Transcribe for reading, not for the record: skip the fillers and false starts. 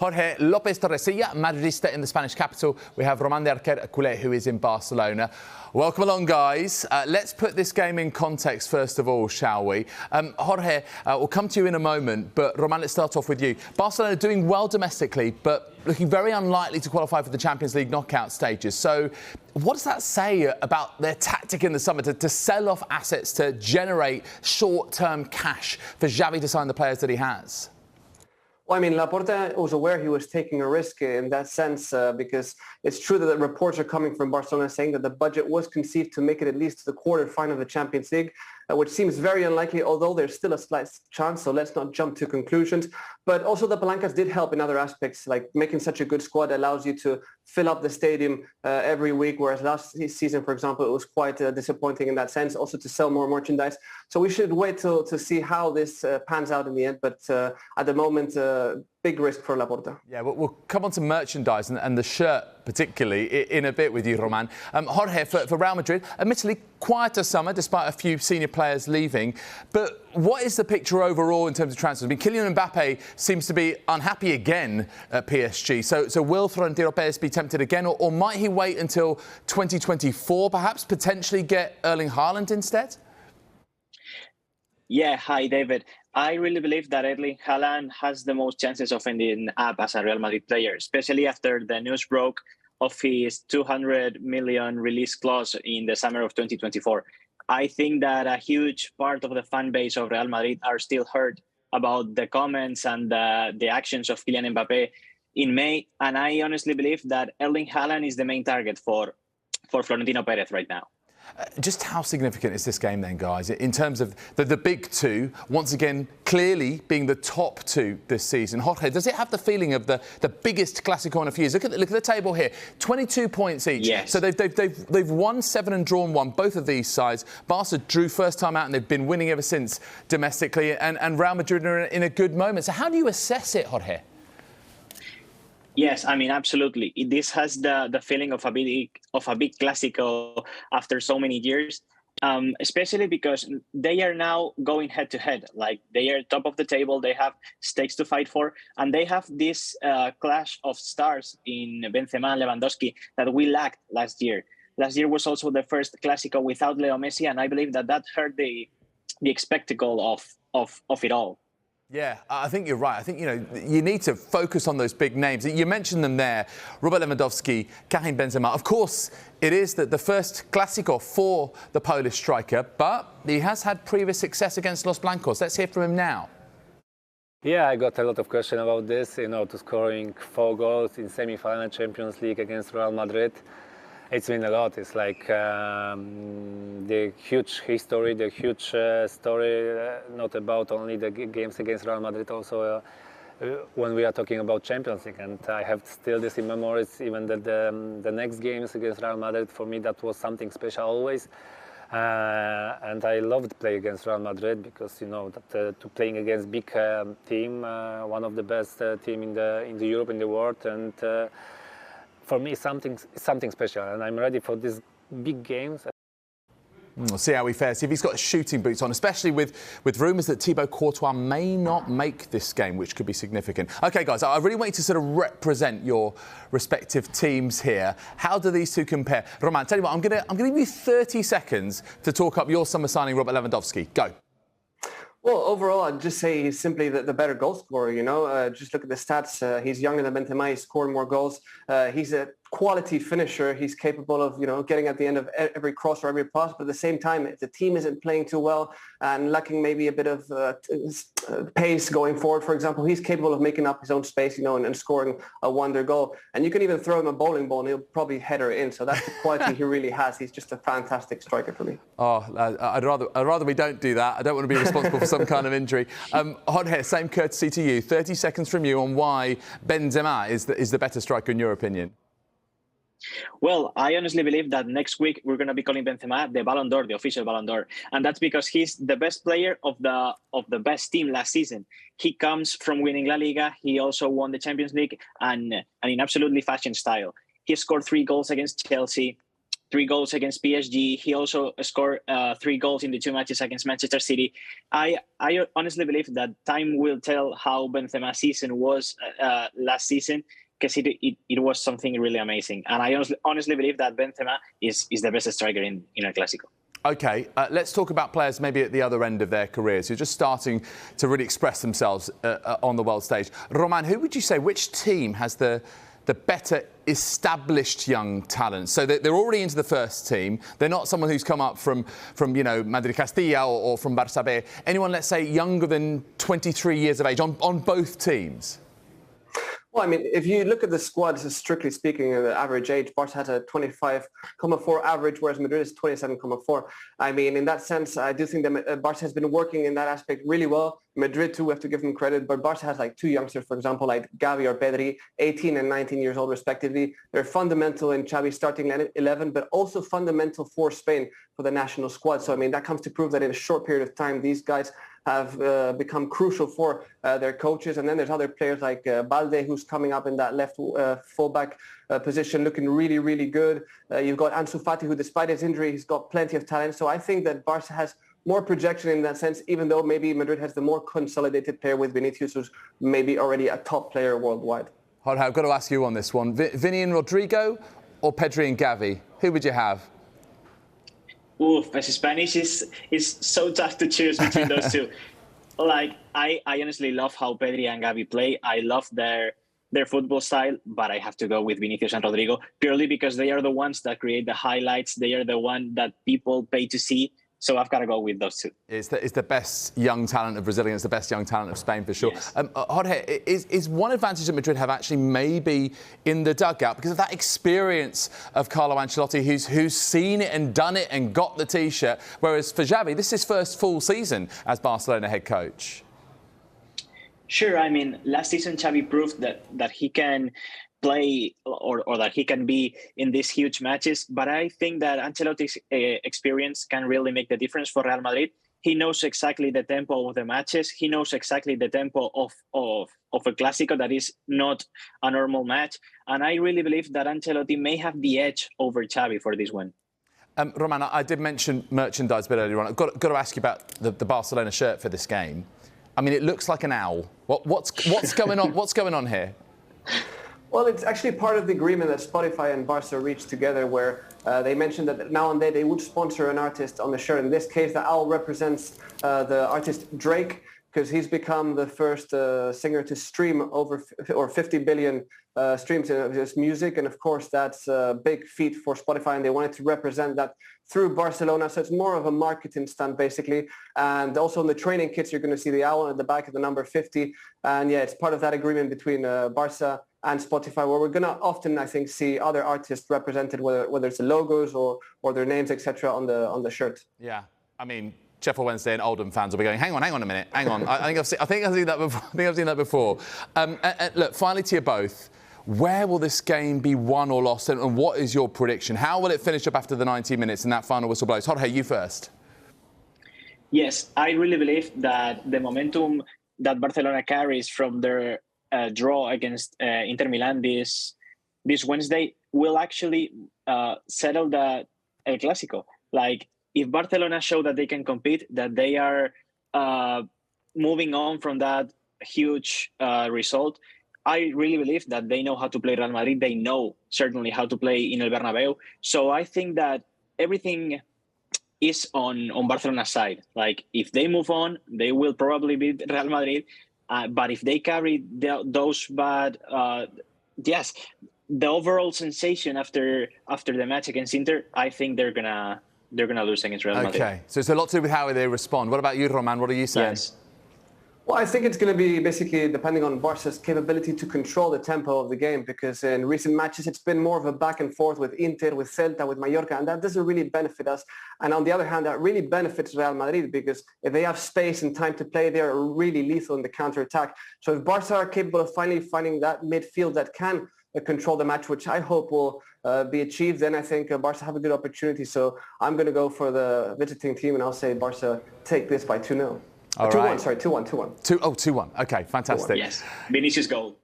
Jorge, Lopez-Torrecilla, Madridista in the Spanish capital. We have Román de Arquer, culé, who is in Barcelona. Welcome along, guys. Let's put this game in context first of all, shall we? Jorge, we'll come to you in a moment, but Román, let's start off with you. Barcelona doing well domestically, but looking very unlikely to qualify for the Champions League knockout stages. So what does that say about their tactic in the summer to sell off assets to generate short-term cash for Xavi to sign the players that he has? Well, I mean, Laporta was aware he was taking a risk in that sense because it's true that the reports are coming from Barcelona saying that the budget was conceived to make it at least to the quarter-final of the Champions League, which seems very unlikely, although there's still a slight chance, so let's not jump to conclusions. But also the palancas did help in other aspects, like making such a good squad allows you to fill up the stadium every week, whereas last season, for example, it was quite disappointing in that sense, also to sell more merchandise. So we should wait to see how this pans out in the end, but at the moment, big risk for Laporta. Yeah, we'll come on to merchandise and the shirt particularly in a bit with you, Román. Jorge, for Real Madrid, admittedly quieter summer despite a few senior players leaving, but what is the picture overall in terms of transfers? I mean, Kylian Mbappe seems to be unhappy again at PSG, so will Florentino Perez be tempted again, or might he wait until 2024, perhaps potentially get Erling Haaland instead? Yeah, hi, David. I really believe that Erling Haaland has the most chances of ending up as a Real Madrid player, especially after the news broke of his 200 million release clause in the summer of 2024. I think that a huge part of the fan base of Real Madrid are still hurt about the comments and the actions of Kylian Mbappe in May. And I honestly believe that Erling Haaland is the main target for Florentino Perez right now. Just how significant is this game then, guys, in terms of the big two, once again, clearly being the top two this season? Jorge, does it have the feeling of the biggest Clásico in a few years? Look at the table here, 22 points each. Yes. So they've won 7 and drawn 1, both of these sides. Barca drew first time out and they've been winning ever since domestically, and Real Madrid are in a good moment. So how do you assess it, Jorge? Yes, I mean, absolutely. This has the feeling of a big Clásico after so many years, especially because they are now going head to head. Like, they are top of the table, they have stakes to fight for, and they have this clash of stars in Benzema and Lewandowski that we lacked last year. Last year was also the first Clásico without Leo Messi, and I believe that hurt the spectacle of it all. Yeah, I think you're right. I think, you need to focus on those big names. You mentioned them there, Robert Lewandowski, Karim Benzema. Of course, it is the first Clásico for the Polish striker, but he has had previous success against Los Blancos. Let's hear from him now. Yeah, I got a lot of questions about this, to scoring 4 goals in semi-final Champions League against Real Madrid. It's been a lot. It's like the huge history, the huge story, not about only the games against Real Madrid, also when we are talking about Champions League. And I have still this in memories, even that the next games against Real Madrid, for me, that was something special always. And I loved playing against Real Madrid because, that to playing against big team, one of the best team in the Europe, in the world, and for me, something special, and I'm ready for these big games. We'll see how he fares, see if he's got shooting boots on, especially with rumours that Thibaut Courtois may not make this game, which could be significant. OK, guys, I really want you to sort of represent your respective teams here. How do these two compare? Román, tell you what, I'm going to give you 30 seconds to talk up your summer signing, Robert Lewandowski. Go. Well, overall, I'd just say he's simply the better goal scorer, Just look at the stats. He's younger than Benzema. He's scoring more goals. He's a quality finisher. He's capable of, getting at the end of every cross or every pass. But at the same time, if the team isn't playing too well and lacking maybe a bit of pace going forward, for example, he's capable of making up his own space, and scoring a wonder goal. And you can even throw him a bowling ball and he'll probably header it in. So that's the quality he really has. He's just a fantastic striker for me. Oh, I'd rather we don't do that. I don't want to be responsible for some kind of injury. Jorge, same courtesy to you. 30 seconds from you on why Benzema is the better striker in your opinion. Well, I honestly believe that next week we're going to be calling Benzema the Ballon d'Or, the official Ballon d'Or, and that's because he's the best player of the best team last season. He comes from winning La Liga. He also won the Champions League, and in absolutely fashion style. He scored 3 goals against Chelsea. 3 goals against PSG. He also scored 3 goals in the 2 matches against Manchester City. I honestly believe that time will tell how Benzema's season was last season, because it was something really amazing. And I honestly believe that Benzema is the best striker in ElClásico. OK, let's talk about players maybe at the other end of their careers who are just starting to really express themselves on the world stage. Román, who would you say, which team has the better established young talent? So they're already into the first team. They're not someone who's come up from you know, Madrid Castilla or from Barça B. Anyone, let's say, younger than 23 years of age on both teams? Well, I mean, if you look at the squad, strictly speaking, the average age, Barca has a 25.4 average, whereas Madrid is 27.4. I mean, in that sense, I do think that Barca has been working in that aspect really well. Madrid, too, we have to give them credit, but Barca has like 2 youngsters, for example, like Gavi or Pedri, 18 and 19 years old, respectively. They're fundamental in Xavi's starting 11, but also fundamental for Spain for the national squad. So, I mean, that comes to prove that in a short period of time, these guys have become crucial for their coaches. And then there's other players like Balde, who's coming up in that left fullback position, looking really, really good. You've got Ansu Fati, who, despite his injury, he's got plenty of talent. So I think that Barca has more projection in that sense, even though maybe Madrid has the more consolidated player with Vinicius, who's maybe already a top player worldwide. Jorge, I've got to ask you on this one. Vinny and Rodrigo or Pedri and Gavi? Who would you have? Oof, as Spanish is so tough to choose between those two. Like, I honestly love how Pedri and Gavi play. I love their football style, but I have to go with Vinicius and Rodrigo purely because they are the ones that create the highlights. They are the one that people pay to see. So I've got to go with those two. It's the best young talent of Brazilians, the best young talent of Spain for sure. Yes. Jorge, is one advantage that Madrid have actually maybe in the dugout because of that experience of Carlo Ancelotti, who's seen it and done it and got the T-shirt, whereas for Xavi, this is his first full season as Barcelona head coach. Sure, I mean, last season Xavi proved that he can play or that he can be in these huge matches. But I think that Ancelotti's experience can really make the difference for Real Madrid. He knows exactly the tempo of the matches. He knows exactly the tempo of a Clásico that is not a normal match. And I really believe that Ancelotti may have the edge over Xavi for this one. Román, I did mention merchandise a bit earlier on. I've got to ask you about the Barcelona shirt for this game. I mean, it looks like an owl. What's going on? What's going on here? Well, it's actually part of the agreement that Spotify and Barca reached together where they mentioned that now and then they would sponsor an artist on the shirt. In this case, the owl represents the artist Drake because he's become the first singer to stream over 50 billion streams in his music. And of course, that's a big feat for Spotify, and they wanted to represent that through Barcelona. So it's more of a marketing stunt, basically. And also in the training kits, you're going to see the owl at the back of the number 50. And yeah, it's part of that agreement between Barca and Spotify, where we're going to often, I think, see other artists represented, whether it's the logos or their names, etc., on the shirt. Yeah, I mean, Sheffield Wednesday and Oldham fans will be going, hang on a minute, hang on. I think I've seen that before. I think I've seen that before. Look, finally to you both, where will this game be won or lost, and what is your prediction? How will it finish up after the 90 minutes and that final whistle blows? Jorge, you first. Yes, I really believe that the momentum that Barcelona carries from their draw against Inter Milan this Wednesday will actually settle the ElClásico. Like, if Barcelona show that they can compete, that they are moving on from that huge result, I really believe that they know how to play Real Madrid. They know certainly how to play in El Bernabéu. So I think that everything is on Barcelona's side. Like, if they move on, they will probably beat Real Madrid. But if they carry those bad, yes, the overall sensation after the match against Inter, I think they're gonna lose against Real Madrid. Okay, so it's a lot to do with how they respond. What about you, Román? What are you saying? Yes. Well, I think it's going to be basically depending on Barca's capability to control the tempo of the game, because in recent matches it's been more of a back and forth with Inter, with Celta, with Mallorca, and that doesn't really benefit us. And on the other hand, that really benefits Real Madrid, because if they have space and time to play, they're really lethal in the counter-attack. So if Barca are capable of finally finding that midfield that can control the match, which I hope will be achieved, then I think Barca have a good opportunity. So I'm going to go for the visiting team, and I'll say Barca take this by 2-0. All 2-1, right. sorry, 2-1. 2-1. Okay, fantastic. 2-1. Yes, Vinicius goal.